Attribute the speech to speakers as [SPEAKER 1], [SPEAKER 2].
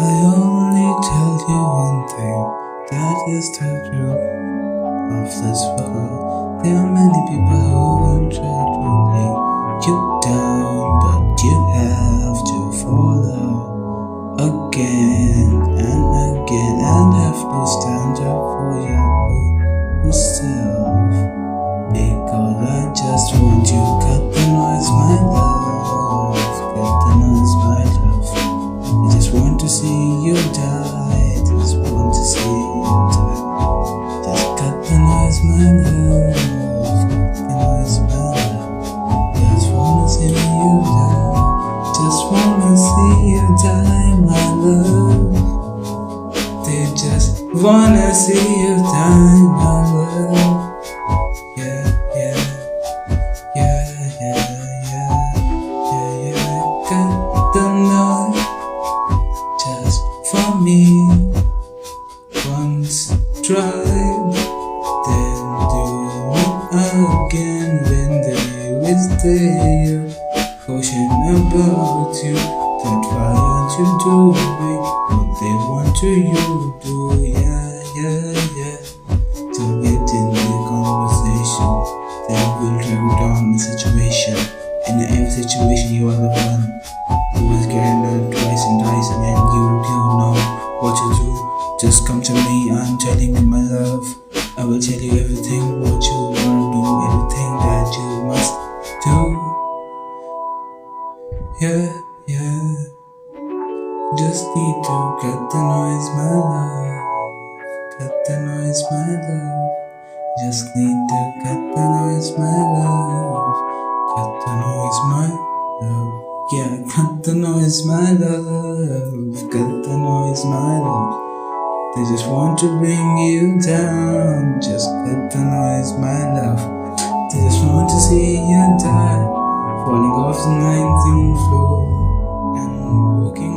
[SPEAKER 1] I only tell you one thing, that is the truth of this world. There are many people who will try to bring you down, but you have to follow again and again, and have to stand up for your own self. Because I just want you, cut the noise, my love, cut the noise, my love. I just want to see you die, just want to see you die. Just cut the noise, my love, cut the noise, my love. Just wanna see you die, just wanna see you die, my love. They just wanna see you die, my love. Yeah, yeah, yeah, yeah, yeah, yeah, yeah. Cut the noise just for me. Once tried, then do it again. When they was there, caution about you, that why aren't you doing what they want to you do? Yeah, yeah, yeah. To get in the conversation, they will drag down the situation. And in every situation, you are the one who is getting the twice and dice, and then you know what to do. Just come to me, I'm telling you, my love. I will tell you everything what you wanna do, everything that you must do. Yeah, yeah. Just need to cut the noise, my love. Cut the noise, my love. Just need to cut the noise, my love. Cut the noise, my love. Yeah, cut the noise, my love. Cut the noise, my love. They just want to bring you down. Just cut the noise, my love. They just want to see you die, falling off the 19th floor and walking